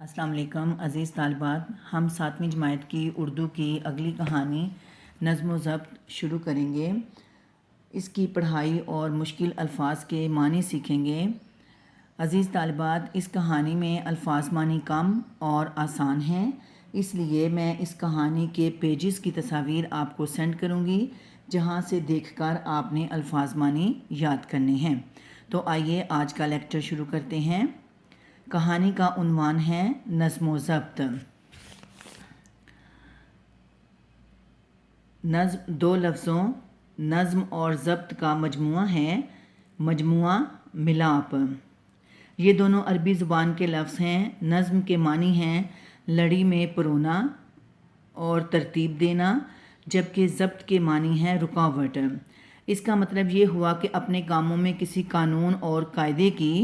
अस्सलाम वालेकुम अज़ीज़ तालिबात। हम 7वीं जमात की उर्दू की अगली कहानी नज़्म व ज़ब्त शुरू करेंगे। इसकी पढ़ाई और मुश्किल अल्फाज के मानी सीखेंगे। अज़ीज़ तालिबात, इस कहानी में अल्फाज मानी कम और आसान हैं, इसलिए मैं इस कहानी के पेजेस की तस्वीर आपको सेंड करूँगी, जहाँ से देखकर आपने अल्फाज मानी याद करने हैं। तो आइए आज का लेक्चर शुरू करते हैं। कहानी का उन्वान है नज़्म व ज़ब्त। नज़्म दो लफ्ज़ों नज़्म और ज़ब्त का मजमुआ है। मजमुआ मिलाप। ये दोनों अरबी ज़ुबान के लफ्ज़ हैं। नज़्म के मानी हैं लड़ी में परोना और तरतीब देना, जबकि ज़ब्त के मानी है रुकावट। इसका मतलब ये हुआ कि अपने कामों में किसी कानून और कायदे की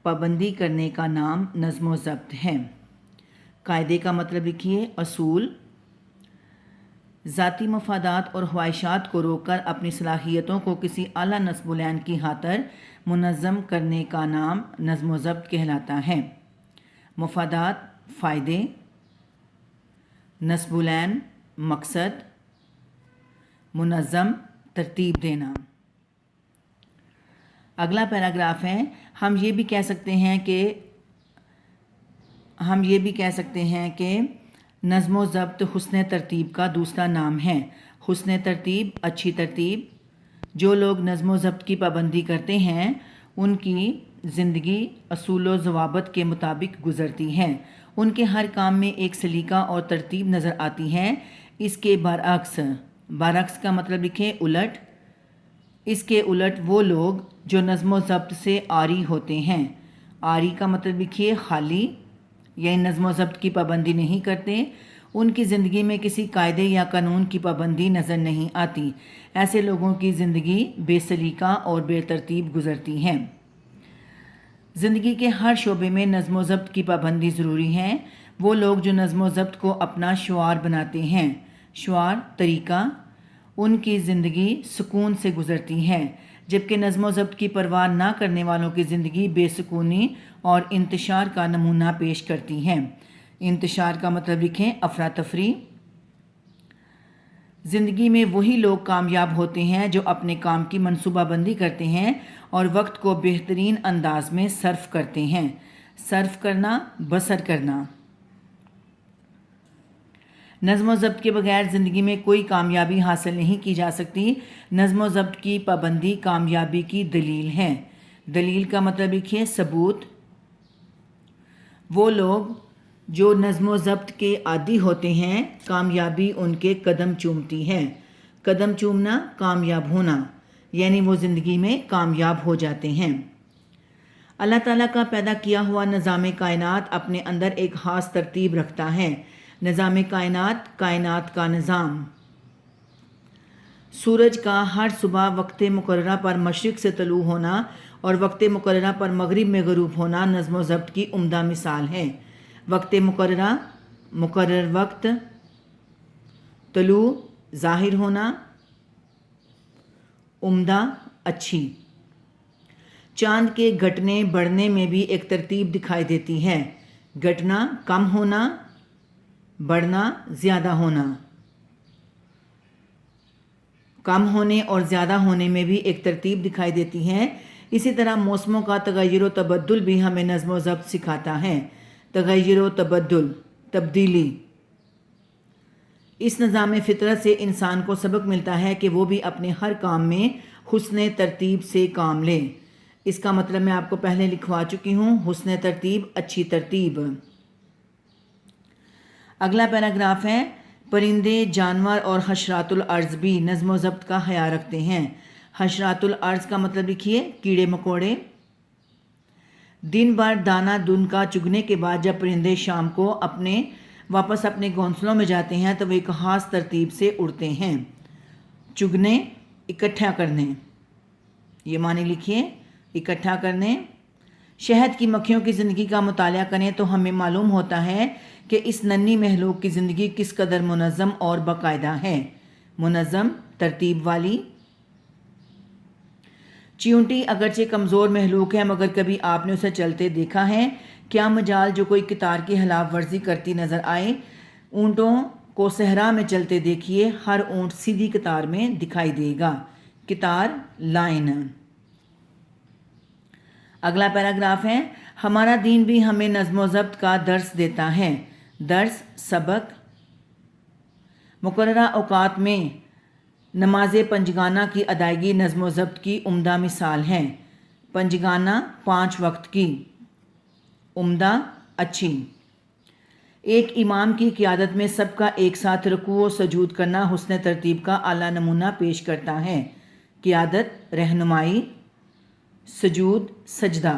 पाबंदी करने का नाम नज़्म व ज़ब्त है। कायदे का मतलब लिखिए असूल। ज़ाती मफादात और ख्वाहिशात को रोककर अपनी सलाहियतों को किसी आला नस्बुलैन की खातर मुनज़्ज़म करने का नाम नज़्म व ज़ब्त कहलाता है। मफादात फ़ायदे, नस्बुलैन मकसद, मुनज़्ज़म तरतीब देना। अगला पैराग्राफ है। हम ये भी कह सकते हैं कि नज़्म व ज़ब्त हुस्न तरतीब का दूसरा नाम है। हुस्न तरतीब अच्छी तरतीब। जो लोग नज़्म व ज़ब्त की पाबंदी करते हैं उनकी ज़िंदगी असूल व ज़वाबित के मुताबिक गुज़रती है। उनके हर काम में एक सलीका और तरतीब नज़र आती है। इसके बरअक्स का मतलब लिखें उलट। इसके उलट वो लोग जो नज़्म व ज़ब्त से आरी होते हैं। आरी का मतलब लिखिए खाली, यानी नज़्म व ज़ब्त की पाबंदी नहीं करते। उनकी ज़िंदगी में किसी कायदे या कानून की पाबंदी नज़र नहीं आती। ऐसे लोगों की ज़िंदगी बेसलीका और बेतरतीब गुज़रती है। ज़िंदगी के हर शोबे में नज़्म व ज़ब्त की पाबंदी ज़रूरी है। वो लोग जो नज़्म व ज़ब्त को अपना शुआर बनाते हैं, शुआर तरीका, उनकी ज़िंदगी सुकून से गुज़रती है, जबकि नज़्म व ज़ब्त की परवाह ना करने वालों की ज़िंदगी बेसुकूनी और इंतशार का नमूना पेश करती है। इंतशार का मतलब लिखें अफरा तफरी। ज़िंदगी में वही लोग कामयाब होते हैं जो अपने काम की मनसूबाबंदी करते हैं और वक्त को बेहतरीन अंदाज में सर्फ करते हैं। सर्फ करना, बसर करना। नज़्म व ज़ब्त के बगैर ज़िंदगी में कोई कामयाबी हासिल नहीं की जा सकती। नज़्म व ज़ब्त की पाबंदी कामयाबी की दलील है। दलील का मतलब लिखिए सबूत। वो लोग जो नज़्म व ज़ब्त के आदी होते हैं, कामयाबी उनके कदम चूमती है। कदम चूमना कामयाब होना, यानी वो ज़िंदगी में कामयाब हो जाते हैं। अल्लाह ताला का पैदा किया हुआ निज़ाम कायनात अपने अंदर एक ख़ास तरतीब रखता है। निज़ाम कायनात, कायनात का निज़ाम। सूरज का हर सुबह वक्त मुकर्ररा पर मशरिक़ से तलू होना और वक्त मुकर्ररा पर मगरिब में ग़ुरूब होना नज़्म व ज़ब्त की उम्दा मिसाल है। वक्त मुकर्ररा, मुकर्रर वक्त, तलू ज़ाहिर होना, उम्दा अच्छी। चाँद के घटने बढ़ने में भी एक तरतीब दिखाई देती है। घटना कम होना, बढ़ना ज़्यादा होना। कम होने और ज़्यादा होने में भी एक तरतीब दिखाई देती है। इसी तरह मौसमों का तगय्युर व तबद्दुल भी हमें नज़्म व ज़ब्त सिखाता है। तगय्युर व तबद्दुल, तब्दीली। इस निज़ाम फ़ितरत से इंसान को सबक मिलता है कि वो भी अपने हर काम में हुस्न तरतीब से काम ले। इसका मतलब मैं आपको पहले लिखवा चुकी हूँ, हुस्न तरतीब अच्छी तरतीब। अगला पैराग्राफ है। परिंदे, जानवर और हशरातुल अर्ज़ भी नज़्म व ज़ब्त का ख्याल रखते हैं। हशरातुल अर्ज़ का मतलब लिखिए कीड़े मकोड़े। दिन भर दाना दुन का चुगने के बाद जब परिंदे शाम को वापस अपने घोंसलों में जाते हैं तो वे एक ख़ास तरतीब से उड़ते हैं। चुगने, इकट्ठा करने, ये मानी लिखिए इकट्ठा करने। शहद की मक्खियों की ज़िंदगी का मुताला करें तो हमें मालूम होता है कि इस नन्ही महलूक की ज़िंदगी किस कदर मुनज़्ज़म और बाकायदा है। मुनज़्ज़म, तरतीब वाली। चींटी अगरचे कमज़ोर महलूक है, मगर कभी आपने उसे चलते देखा है? کیا مجال جو کوئی قطار کی خلاف ورزی کرتی نظر آئے، اونٹوں کو صحرا میں چلتے دیکھیے، ہر اونٹ سیدھی قطار میں دکھائی دے گا۔ قطار لائن۔ اگلا پیراگراف ہے، ہمارا دین بھی ہمیں نظم و ضبط کا درس دیتا ہے۔ درس سبق، مقررہ اوقات میں نماز پنجگانہ کی ادائیگی نظم و ضبط کی عمدہ مثال ہے۔ پنجگانہ 5 وقت کی، عمدہ اچھی۔ ایک امام کی قیادت میں سب کا ایک ساتھ رکوع و سجود کرنا حسن ترتیب کا اعلیٰ نمونہ پیش کرتا ہے۔ قیادت رہنمائی، سجود سجدہ۔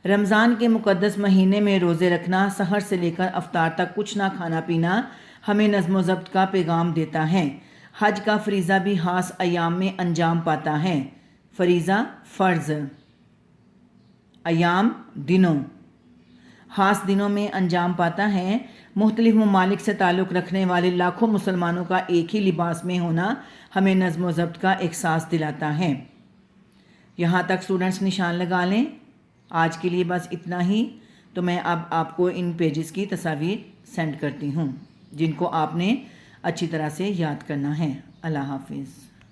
رمضان کے مقدس مہینے میں روزے رکھنا، سحر سے لے کر افطار تک کچھ نہ کھانا پینا ہمیں نظم و ضبط کا پیغام دیتا ہے۔ حج کا فریضہ بھی خاص ایام میں انجام پاتا ہے۔ فریضہ فرض، ایام دنوں، خاص دنوں میں انجام پاتا ہے۔ مختلف ممالک سے تعلق رکھنے والے لاکھوں مسلمانوں کا ایک ہی لباس میں ہونا ہمیں نظم و ضبط کا احساس دلاتا ہے۔ یہاں تک اسٹوڈنٹس نشان لگا لیں۔ آج کے لیے بس اتنا ہی۔ تو میں اب آپ کو ان پیجز کی تصاویر سینڈ کرتی ہوں جن کو آپ نے اچھی طرح سے یاد کرنا ہے۔ اللہ حافظ۔